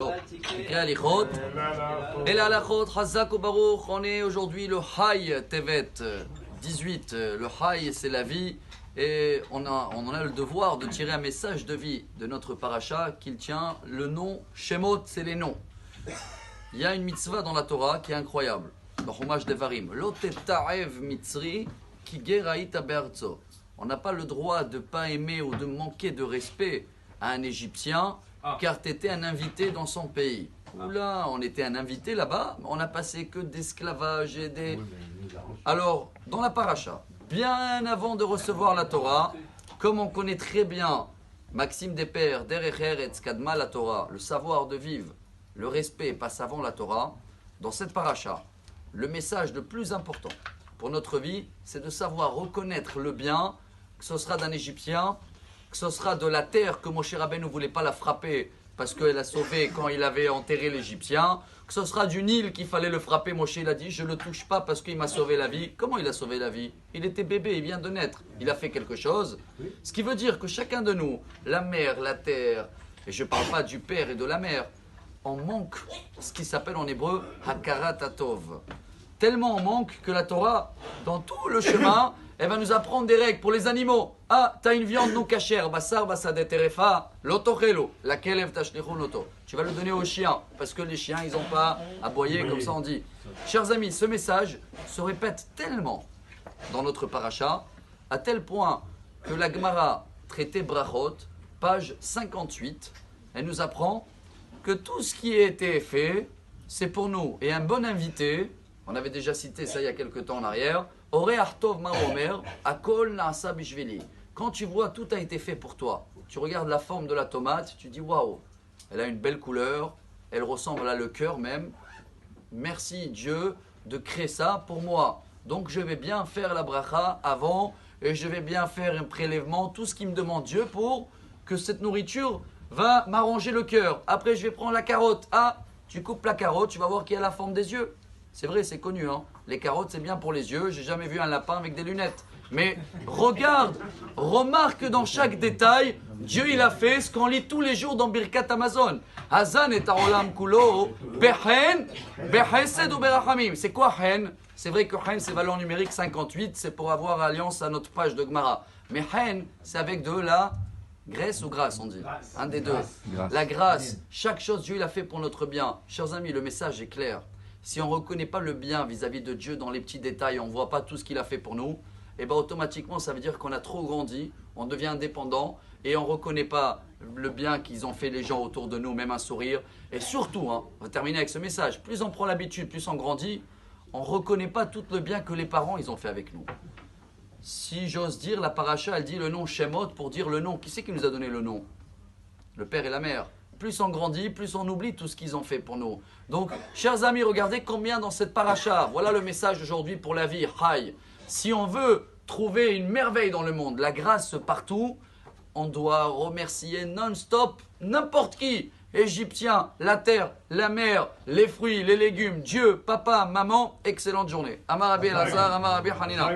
On est aujourd'hui le Hay Tevet 18. Le Hay, c'est la vie. Et on en a le devoir de tirer un message de vie de notre paracha qu'il tient le nom Shemot, c'est les noms. Il y a une mitzvah dans la Torah qui est incroyable. Dans Chumash Devarim. Lo teta'ev mitzri ki geraita be'artso. On n'a pas le droit de ne pas aimer ou de manquer de respect à un Égyptien car tu étais un invité dans son pays. Oula, on était un invité là-bas, on n'a passé que d'esclavage et des... Alors, dans la paracha, bien avant de recevoir la Torah, comme on connaît très bien Maxime des Pères, Derech Eretz Kadma la Torah, le savoir de vivre, le respect passe avant la Torah, dans cette paracha, le message le plus important pour notre vie, c'est de savoir reconnaître le bien, que ce sera d'un Égyptien, que ce sera de la terre que Moshe Rabbeinu ne voulait pas la frapper parce qu'elle a sauvé quand il avait enterré l'Égyptien, que ce sera du Nil qu'il fallait le frapper. Moshe il a dit je ne le touche pas parce qu'il m'a sauvé la vie. Comment il a sauvé la vie? Il était bébé, il vient de naître, il a fait quelque chose. Ce qui veut dire que chacun de nous, la mer, la terre, et je ne parle pas du père et de la mère, on manque ce qui s'appelle en hébreu Hakarat Atov. Tellement on manque que la Torah, dans tout le chemin, elle va nous apprendre des règles pour les animaux. Ah, tu as une viande non cachère, basar, basadet, terefa, lotochelo, laquelle ev tashlichon loto. Tu vas le donner aux chiens, parce que les chiens, ils n'ont pas aboyé, comme ça on dit. Chers amis, ce message se répète tellement dans notre paracha, à tel point que la Gemara, traité Brachot, page 58, elle nous apprend que tout ce qui a été fait, c'est pour nous. Et un bon invité, on avait déjà cité ça il y a quelques temps en arrière, quand tu vois tout a été fait pour toi, tu regardes la forme de la tomate, tu dis waouh, elle a une belle couleur, elle ressemble à le cœur même. Merci Dieu de créer ça pour moi. Donc je vais bien faire la bracha avant et je vais bien faire un prélèvement, tout ce qui me demande Dieu pour que cette nourriture va m'arranger le cœur. Après je vais prendre la carotte. Ah, tu coupes la carotte, tu vas voir qu'il y a la forme des yeux. C'est vrai, c'est connu, hein. Les carottes, c'est bien pour les yeux. J'ai jamais vu un lapin avec des lunettes. Mais regarde, remarque dans chaque détail, Dieu il a fait ce qu'on lit tous les jours dans Birkat Amazon. Hazan et Taolam Kulo, Behen, Behesed ou Berachamim. C'est quoi Hen? C'est vrai que Hen, c'est valeur numérique 58, c'est pour avoir alliance à notre page de Gemara. Mais Hen, c'est avec de la graisse ou grâce, on dit. Un des deux. Grâce. La grâce. Chaque chose, Dieu il a fait pour notre bien. Chers amis, le message est clair. Si on ne reconnaît pas le bien vis-à-vis de Dieu dans les petits détails, on ne voit pas tout ce qu'il a fait pour nous, et bien automatiquement ça veut dire qu'on a trop grandi, on devient indépendant et on ne reconnaît pas le bien qu'ils ont fait les gens autour de nous, même un sourire. Et surtout, on va terminer avec ce message, plus on prend l'habitude, plus on grandit, on ne reconnaît pas tout le bien que les parents ils ont fait avec nous. Si j'ose dire, la paracha elle dit le nom Shemot pour dire le nom. Qui c'est qui nous a donné le nom? Le père et la mère. Plus on grandit, plus on oublie tout ce qu'ils ont fait pour nous. Donc, chers amis, regardez combien dans cette paracha. Voilà le message aujourd'hui pour la vie. Hay. Si on veut trouver une merveille dans le monde, la grâce partout, on doit remercier non-stop n'importe qui. Égyptien, la terre, la mer, les fruits, les légumes, Dieu, papa, maman. Excellente journée. Amar Rabbi Elazar, Amar Rabbi Hanina.